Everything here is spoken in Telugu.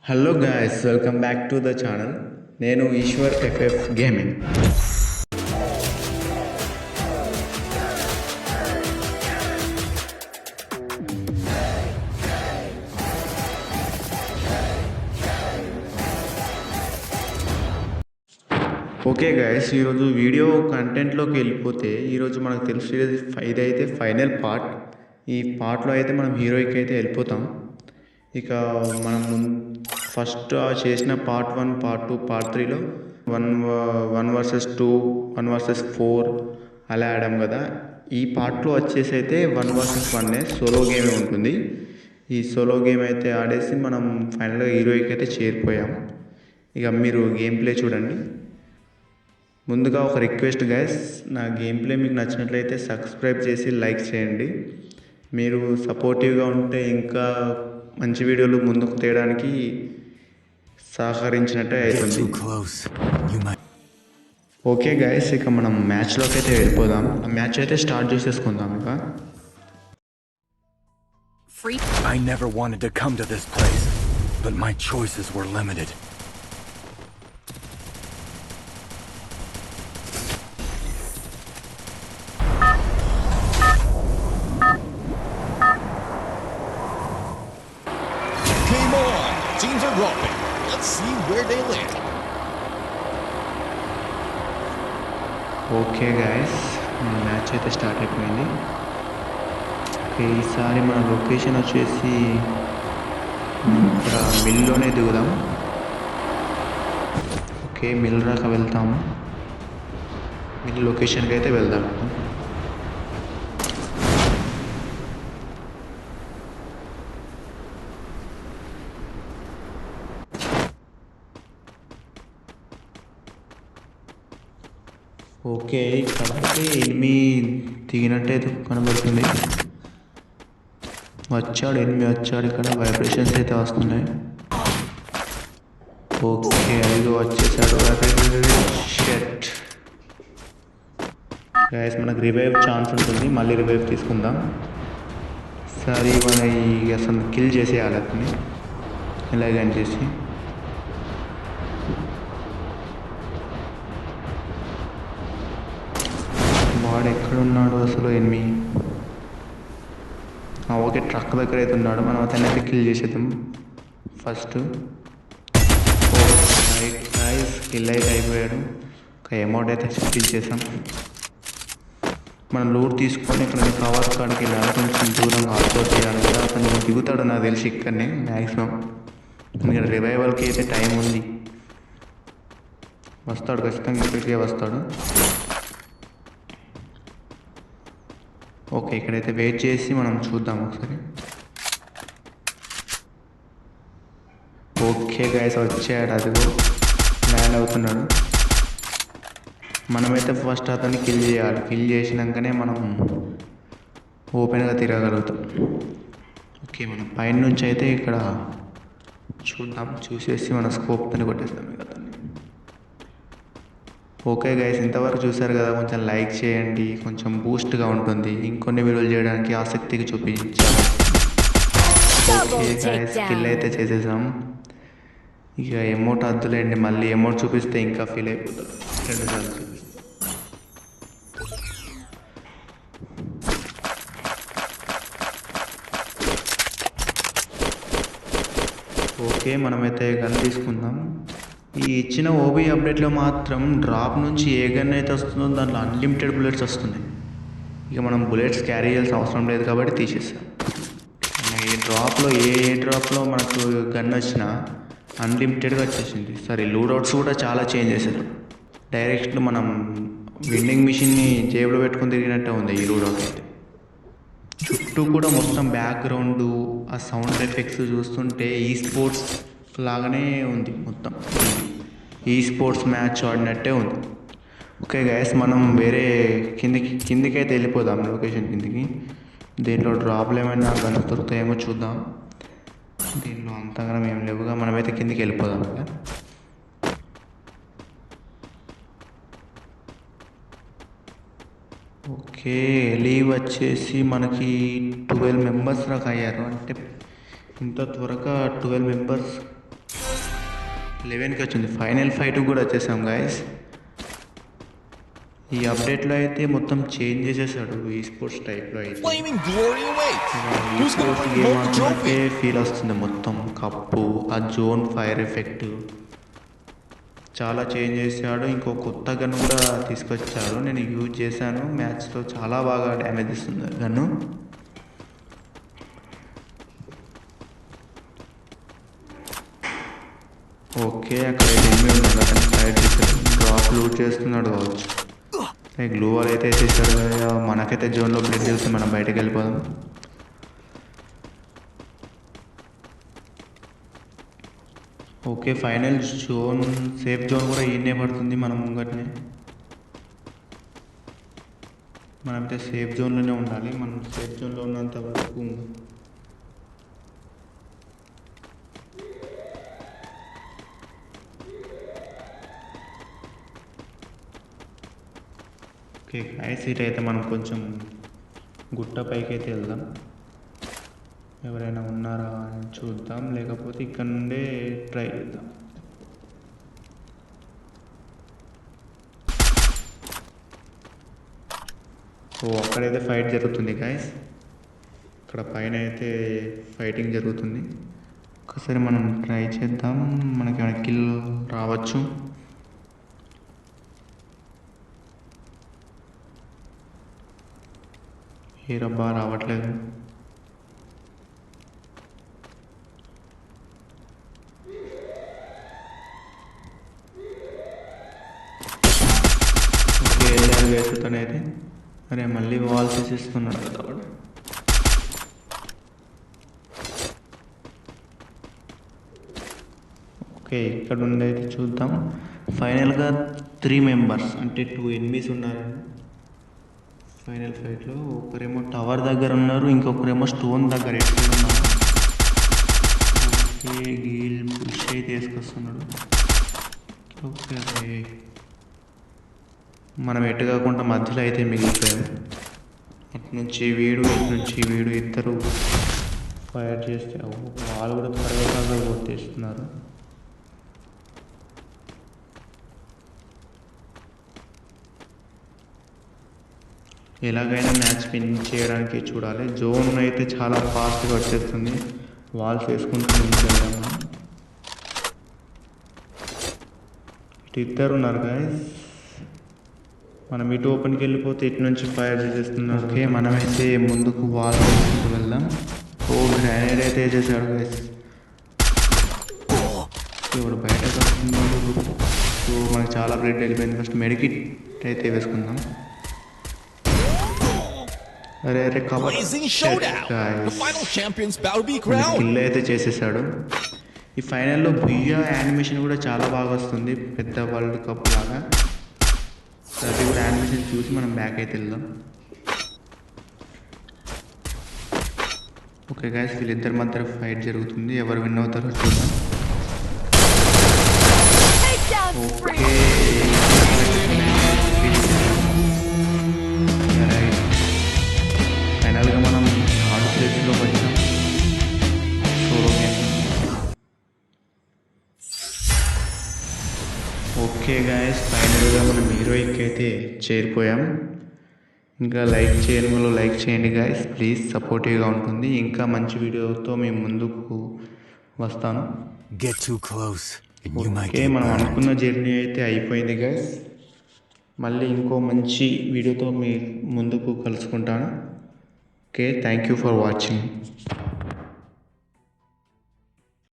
Hello guys, welcome back to the channel. నేను Eshwar FF gaming. Okay guys, ఈరోజు వీడియో కంటెంట్లోకి వెళ్ళిపోతే ఈరోజు మనకు తెలిసేది ఇదైతే ఫైనల్ పార్ట్. ఈ పార్ట్లో అయితే మనం హీరోయిక్ అయితే వెళ్ళిపోతాం. ఇక మనం ఫస్ట్ చేసిన పార్ట్ 1, పార్ట్ 2, పార్ట్ 3లో 1 వర్సెస్ 2, 1 వర్సెస్ 4 అలా ఆడాం కదా. ఈ పార్ట్లో వచ్చేసి అయితే 1 వర్సెస్ 1 సోలో గేమే ఉంటుంది. ఈ సోలో గేమ్ అయితే ఆడేసి మనం ఫైనల్గా హీరోయిక్ అయితే చేరిపోయాం. ఇక మీరు గేమ్ ప్లే చూడండి. ముందుగా ఒక రిక్వెస్ట్ గైస్, నా గేమ్ ప్లే మీకు నచ్చినట్లయితే సబ్స్క్రైబ్ చేసి లైక్ చేయండి. మీరు సపోర్టివ్గా ఉంటే ఇంకా మంచి వీడియోలు ముందుకు తేయడానికి సహకరించినట్టే అవుతుంది. ఓకే గైస్, ఇక మనం మ్యాచ్లోకి అయితే వెళ్ళిపోదాం. ఆ మ్యాచ్ అయితే స్టార్ట్ చేసేసుకుందాం. ఇక I never wanted to come to this place, but my choices were limited. Game on! Teams are rolling. Let's see where they land. Okay guys, match అయితే స్టార్ట్ అయిపోయింది. ఓకే, ఈసారి మన లొకేషన్ వచ్చేసి ఇక్కడ మిల్లోనే దిగుదాం. ఓకే, మిల్ రాక వెళ్తాము. మిల్ లొకేషన్కి అయితే వెళ్దాం. ఓకే, ఇక్కడ ఎనిమి దిగినట్టే కనబడుతుంది. ఎనిమి వచ్చాడు. ఇక్కడ వైబ్రేషన్స్ అయితే వస్తున్నాయి. ఓకే, ఐదు వచ్చేసాడు. షెట్ గైస్, మనకు రివైవ్ ఛాన్స్ ఉంటుంది. మళ్ళీ రివైవ్ తీసుకుందాం. సరే, మన అసలు కిల్ చేసేయాలి అతన్ని ఎలాగని చేసి. వాడు ఎక్కడున్నాడు అసలు ఎనిమి? ఓకే, ట్రక్ దగ్గర అయితే ఉన్నాడు. మనం అతన్ని అయితే కిల్ చేసేద్దాం ఫస్ట్. కిల్ అయితే అయిపోయాడు. ఒక అమౌంట్ అయితే కిల్ చేసాం. మనం లూట్ తీసుకొని ఇక్కడ కవర్ కాడికి వెళ్ళాలి. కొంచెం దూరంగా అప్లోడ్ చేయాలి కదా. అతను దిగుతాడు నాకు తెలిసి ఇక్కడనే మ్యాక్సిమం. ఇక్కడ రివైవల్కి అయితే టైం ఉంది. వస్తాడు ఖచ్చితంగా, ఇక్కడికే వస్తాడు. ఓకే, ఇక్కడైతే వెయిట్ చేసి మనం చూద్దాం ఒకసారి. ఓకే గైస్, వచ్చాడు. అదిగో ల్యాండ్ అవుతున్నాడు. మనమైతే ఫస్ట్ అతన్ని కిల్ చేయాలి. కిల్ చేసినాకనే మనం ఓపెన్గా తిరగలుగుతాం. ఓకే, మనం పైన నుంచి అయితే ఇక్కడ చూద్దాం. చూసేసి మన స్కోప్తో కొట్టేస్తాం ఇక అతన్ని. ఓకే గైస్, ఇంతవరకు చూసారు కదా. కొంచెం లైక్ చేయండి, కొంచెం బూస్ట్గా ఉంటుంది. ఇంకొన్ని వీడియోలు చేయడానికి ఆసక్తికి చూపించాము. ఓకే గైస్, కిల్ అయితే చేసేసాం. ఇక ఎమౌంట్ అద్దులేండి, మళ్ళీ ఎమౌంట్ చూపిస్తే ఇంకా ఫీల్ అయిపోతారు. 2 సార్లు చూపిస్తాం. ఓకే, మనమైతే గన్ తీసుకుందాం. ఈ ఇచ్చిన ఓబీ అప్డేట్లో మాత్రం డ్రాప్ నుంచి ఏ గన్ అయితే వస్తుందో దాంట్లో అన్లిమిటెడ్ బుల్లెట్స్ వస్తున్నాయి. ఇక మనం బుల్లెట్స్ క్యారీ చేయాల్సిన అవసరం లేదు కాబట్టి తీసేస్తాం. ఈ డ్రాప్లో ఏ డ్రాప్లో మనకు గన్ వచ్చినా అన్లిమిటెడ్గా వచ్చేసింది. సరే, లూడౌట్స్ కూడా చాలా చేంజ్ చేశారు. డైరెక్ట్ మనం విండింగ్ మిషన్ని జేబులో పెట్టుకుని తిరిగినట్టే ఉంది ఈ లూడౌట్ అయితే. చుట్టూ కూడా మొత్తం బ్యాక్గ్రౌండ్, ఆ సౌండ్ ఎఫెక్ట్స్ చూస్తుంటే ఈ స్పోర్ట్స్ లాగానే ఉంది. మొత్తం ఈ స్పోర్ట్స్ మ్యాచ్ ఆడినట్టే ఉంది. ఓకే గైస్, మనం వేరే కిందికి అయితే వెళ్ళిపోదాం. లొకేషన్ కిందికి. దీంట్లో డ్రాప్లు ఏమైనా గన్స్ దొరుకుతాయేమో చూద్దాం. దీంట్లో అంతగా ఏం లేవుగా. మనమైతే కిందికి వెళ్ళిపోదాం. ఓకే, లీవ్ వచ్చేసి మనకి 12 మెంబర్స్ దాకా అయ్యారు. అంటే ఇంత త్వరగా 12 మెంబర్స్ 11కి వచ్చింది. ఫైనల్ ఫైట్ కూడా వచ్చేసాం గాయస్. ఈ అప్డేట్లో అయితే మొత్తం చేంజ్ చేసేసాడు ఈ స్పోర్ట్స్ టైప్లో అయితే. Flaming glory awaits. ఈ Who's gonna sports bring game home the ఆడుతున్నట్టే trophy? Feel వస్తుంది. మొత్తం కప్పు, ఆ జోన్ ఫైర్ ఎఫెక్ట్ చాలా చేంజ్ చేశాడు. ఇంకో కొత్త గన్ కూడా తీసుకొచ్చాడు. నేను యూజ్ చేశాను మ్యాచ్లో, చాలా బాగా డ్యామేజ్ ఇస్తుంది గన్ను. ఓకే, అక్కడ ఎనిమిది ఉన్నాడు, అతను ఫైట్ చేశాడు. డ్రాప్ లూట్ చేస్తున్నాడు కావచ్చు. గ్లూ వాల్ అయితే వేసేసాడు కదా. మనకైతే జోన్లో బ్లడ్ చేస్తే మనం బయటకు వెళ్ళిపోదాం. Okay, final zone, safe zone కూడా ఈయనే పడుతుంది మన ముంగట్నే. మనమైతే సేఫ్ జోన్లోనే ఉండాలి. మనం సేఫ్ జోన్లో ఉన్నంత వరకు ఓకే గైస్, ఇటైతే మనం కొంచెం గుట్ట పైకి అయితే వెళ్దాం. ఎవరైనా ఉన్నారా అని చూద్దాం, లేకపోతే ఇక్కడ నుండే ట్రై చేద్దాం. అక్కడైతే ఫైట్ జరుగుతుంది గైస్. ఇక్కడ పైన అయితే ఫైటింగ్ జరుగుతుంది. ఒకసారి మనం ట్రై చేద్దాం, మనకి ఏమైనా కిల్ రావచ్చు. ఏ రబ్బా రావట్లేదు. ఓకే, వెళ్ళారు వేసుతోనైతే. అరే మళ్ళీ వాల్ తీసిస్తున్నాడు కదా వాడు. ఓకే, ఇక్కడ నుండి అయితే చూద్దాం. ఫైనల్గా 3 మెంబర్స్ అంటే 2 ఎనిమీస్ ఉన్నారండి ఫైనల్ ఫైట్లో. ఒకరేమో టవర్ దగ్గర ఉన్నారు, ఇంకొకరేమో స్టోన్ దగ్గర ఎక్కడ ఉన్నారు. ఓకే, గీల్ పుష్ అయితే వేసుకొస్తున్నాడు. ఓకే, మనం ఎటు కాకుండా మధ్యలో అయితే మిగిలిపోయాం. అటు నుంచి వీడు, ఇటు నుంచి వీడు, ఇద్దరు ఫైర్ చేస్తే వాళ్ళు కూడా త్వరగా కొట్టేస్తున్నారు. ఎలాగైనా మ్యాచ్ విన్ చేయడానికి చూడాలి. జోన్ అయితే చాలా ఫాస్ట్గా వచ్చేస్తుంది. వాల్స్ వేసుకుంటూ వెళ్దాం. ఇటు ఇద్దరు ఉన్నారు గాయస్. మనం ఇటు ఓపెన్కి వెళ్ళిపోతే ఇటు నుంచి ఫైర్ చేసేస్తున్నారు. ఓకే, మనమైతే ముందుకు వాల్ వేసుకుంటూ వెళ్దాం. గ్రానైడ్ అయితే వేసేసాడు గాయస్. ఇప్పుడు బయటకు వస్తున్నాడు. సో మనకి చాలా బ్లడ్ వెళ్ళిపోయింది. ఫస్ట్ మెడికిట్ అయితే వేసుకుందాం. అరే అరే Blazing showdown. The final champion's about to be crowned. Kill అయితే చేసేసాడు. ఈ ఫైనల్లో బియా యానిమేషన్ కూడా చాలా బాగా వస్తుంది, పెద్ద వరల్డ్ కప్ లాగా. అది కూడా యానిమేషన్ చూసి మనం బ్యాక్ అయితే వెళ్దాం. ఓకే గైస్, వీళ్ళిద్దరి మధ్య ఫైట్ జరుగుతుంది. ఎవరు విన్ అవుతారో చూద్దాం. ఓకే, ఫైనల్గా మనం థర్డ్ ప్లేస్లో వచ్చాం. Solo game. ఓకే గాయస్, ఫైనల్గా మనం హీరోయిక్ అయితే చేరిపోయాం. ఇంకా లైక్ చేయని వాళ్ళు లైక్ చేయండి గాయస్ ప్లీజ్, సపోర్టివ్గా ఉంటుంది. ఇంకా మంచి వీడియోతో మేము ముందుకు వస్తాను. Get too close and you might okay, get మనం burned. అనుకున్న జర్నీ అయితే అయిపోయింది గాయస్. మళ్ళీ ఇంకో మంచి వీడియోతో మీ ముందుకు కలుసుకుంటాను. Okay, thank you for watching.